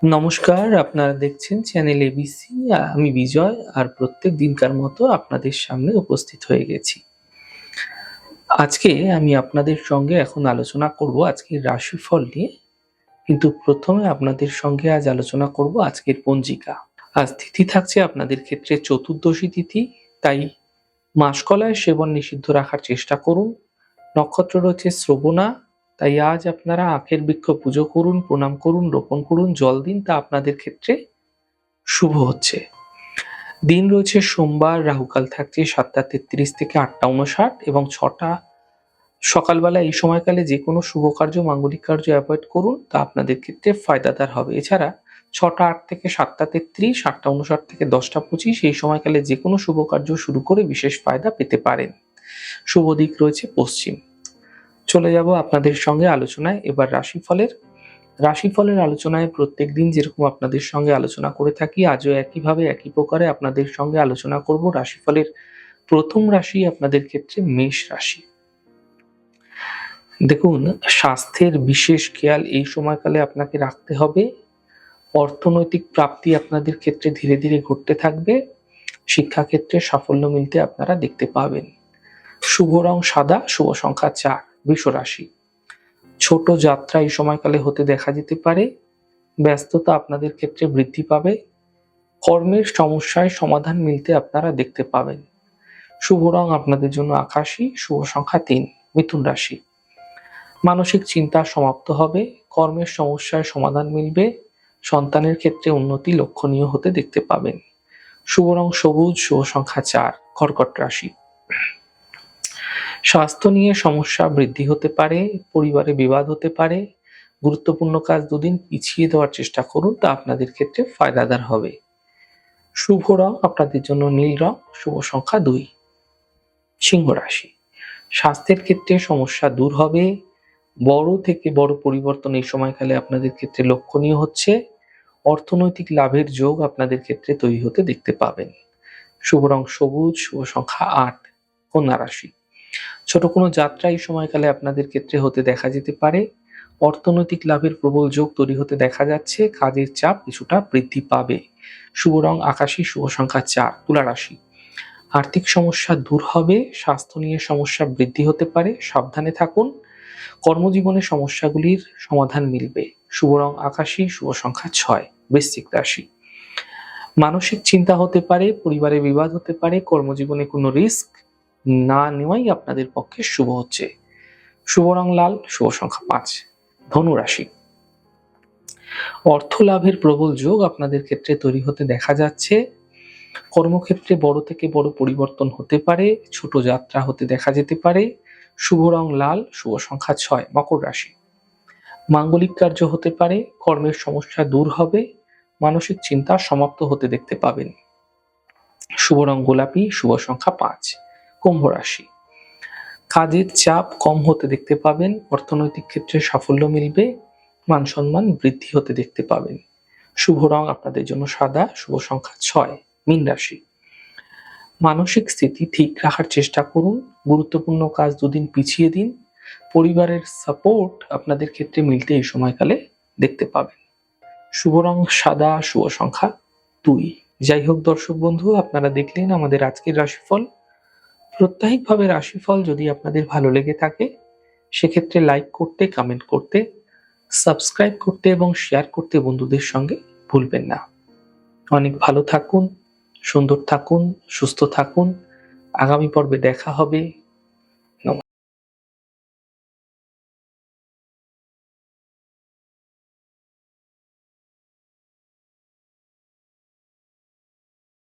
নমস্কার, আপনারা দেখছেন চ্যানেল এবিসি। আমি বিজয় আর প্রত্যেক দিনকার মতো আপনাদের সামনে উপস্থিত হয়ে গেছি। আজকে আমি আপনাদের সঙ্গে এখন আলোচনা করব আজকের রাশিফল নিয়ে। কিন্তু প্রথমে আপনাদের সঙ্গে আজ আলোচনা করব আজকের পঞ্জিকা। আজ তিথি থাকছে আপনাদের ক্ষেত্রে চতুর্দশী তিথি, তাই মাসকলাই সেবন নিষিদ্ধ রাখার চেষ্টা করুন। নক্ষত্র রয়েছে শ্রবণা, তাই আজ আপনারা আখের বৃক্ষ পুজো করুন, প্রণাম করুন, রোপণ করুন, জল দিন, তা আপনাদের ক্ষেত্রে শুভ হচ্ছে। দিন রয়েছে সোমবার, রাহুকাল থাকছে 7:33 থেকে 8:59 এবং 6টা সকালবেলা। এই সময়কালে যে কোনো শুভ কার্য, মাঙ্গলিক কার্য অ্যাভয়েড করুন, তা আপনাদের ক্ষেত্রে ফায়দাদার হবে। এছাড়া 6টা 8 থেকে 7:33, 8:59 থেকে 10টা 25 এই সময়কালে যে কোনো শুভ কার্য শুরু করে বিশেষ ফায়দা পেতে পারেন। শুভ দিক রয়েছে পশ্চিম। চলে যাব আপনাদের সঙ্গে আলোচনায় এবার রাশিফলের আলোচনায় প্রত্যেকদিন যেরকম আপনাদের সঙ্গে আলোচনা করে থাকি, আজও একইভাবে একই প্রকারে আপনাদের সঙ্গে আলোচনা করব রাশিফলের প্রথম রাশি আপনাদের ক্ষেত্রে মেষ রাশি। দেখুন, স্বাস্থ্যের বিশেষ খেয়াল এই সময়কালে আপনাকে রাখতে হবে। অর্থনৈতিক প্রাপ্তি আপনাদের ক্ষেত্রে ধীরে ধীরে ঘটতে থাকবে। শিক্ষাক্ষেত্রে সাফল্য মিলতে আপনারা দেখতে পাবেন। শুভ রং সাদা, শুভ সংখ্যা 4। বৃষ রাশি, ছোট যাত্রা এই সময়কালে হতে দেখা যেতে পারে। ব্যস্ততা আপনাদের ক্ষেত্রে বৃদ্ধি পাবে। কর্মের সমস্যায় সমাধান মিলতে আপনারা দেখতে পাবেন। শুভ রং আপনাদের জন্য আকাশী, শুভ সংখ্যা 3। মিথুন রাশি, মানসিক চিন্তা সমাপ্ত হবে। কর্মের সমস্যায় সমাধান মিলবে। সন্তানের ক্ষেত্রে উন্নতি লক্ষণীয় হতে দেখতে পাবেন। শুভ রং সবুজ, শুভ সংখ্যা 4। কর্কট রাশি, স্বাস্থ্য নিয়ে সমস্যা বৃদ্ধি হতে পারে। পরিবারে বিবাদ হতে পারে। গুরুত্বপূর্ণ কাজ দুদিন পিছিয়ে দেওয়ার চেষ্টা করুন, তা আপনাদের ক্ষেত্রে ফায়দাদার হবে। শুভ রং আপনাদের জন্য নীল রং, শুভ সংখ্যা 2। সিংহ রাশি, স্বাস্থ্যের ক্ষেত্রে সমস্যা দূর হবে। বড় থেকে বড় পরিবর্তন এই সময়কালে আপনাদের ক্ষেত্রে লক্ষণীয় হচ্ছে। অর্থনৈতিক লাভের যোগ আপনাদের ক্ষেত্রে তৈরি হতে দেখতে পাবেন। শুভ রং সবুজ, শুভ সংখ্যা 8। কন্যা রাশি, ছোট কোনো যাত্রা এই সময়কালে আপনাদের ক্ষেত্রে হতে দেখা যেতে পারে। অর্থনৈতিক লাভের প্রবল যোগ তৈরি হতে দেখা যাচ্ছে। কাজের চাপ কিছুটা বৃদ্ধি পাবে। শুভ রং আকাশী, শুভ সংখ্যা 4। তুলা রাশি, আর্থিক সমস্যা দূর হবে। স্বাস্থ্য নিয়ে সমস্যা বৃদ্ধি হতে পারে, সাবধানে থাকুন। কর্মজীবনে সমস্যাগুলির সমাধান মিলবে। শুভ রং আকাশী, শুভ সংখ্যা 6। বৃশ্চিক রাশি, মানসিক চিন্তা হতে পারে, পরিবারে বিবাদ হতে পারে। কর্মজীবনে কোনো রিস্ক না নেওয়াই আপনাদের পক্ষে শুভ হচ্ছে। শুভ রং লাল, শুভ সংখ্যা 5। ধনু রাশি, অর্থ লাভের প্রবল যোগ আপনাদের ক্ষেত্রে তৈরি হতে দেখা যাচ্ছে। কর্মক্ষেত্রে বড় থেকে বড় পরিবর্তন হতে পারে। ছোট যাত্রা হতে দেখা যেতে পারে। শুভ রং লাল, শুভ সংখ্যা 6। মকর রাশি, মাঙ্গলিক কার্য হতে পারে। কর্মের সমস্যা দূর হবে। মানসিক চিন্তা সমাপ্ত হতে দেখতে পাবেন। শুভ রং গোলাপি, শুভ সংখ্যা 5। কুম্ভ রাশি, কাজের চাপ কম হতে দেখতে পাবেন। অর্থনৈতিক ক্ষেত্রে সাফল্য মিলবে। মান সম্মান বৃদ্ধি হতে দেখতে পাবেন। শুভ রং আপনাদের জন্য সাদা, শুভ সংখ্যা 6। মীন রাশি, মানসিক স্থিতি ঠিক রাখার চেষ্টা করুন। গুরুত্বপূর্ণ কাজ দুদিন পিছিয়ে দিন। পরিবারের সাপোর্ট আপনাদের ক্ষেত্রে মিলতে এই সময়কালে দেখতে পাবেন। শুভ রং সাদা, শুভ সংখ্যা 2। যাই হোক দর্শক বন্ধু, আপনারা দেখলেন আমাদের আজকের রাশিফল। প্রত্যাহিকভাবে রাশিফল যদি আপনাদের ভালো লেগে থাকে, সেক্ষেত্রে লাইক করতে, কমেন্ট করতে, সাবস্ক্রাইব করতে এবং শেয়ার করতে বন্ধুদের সঙ্গে ভুলবেন না। অনেক ভালো থাকুন, সুন্দর থাকুন, সুস্থ থাকুন। আগামী পর্বে দেখা হবে।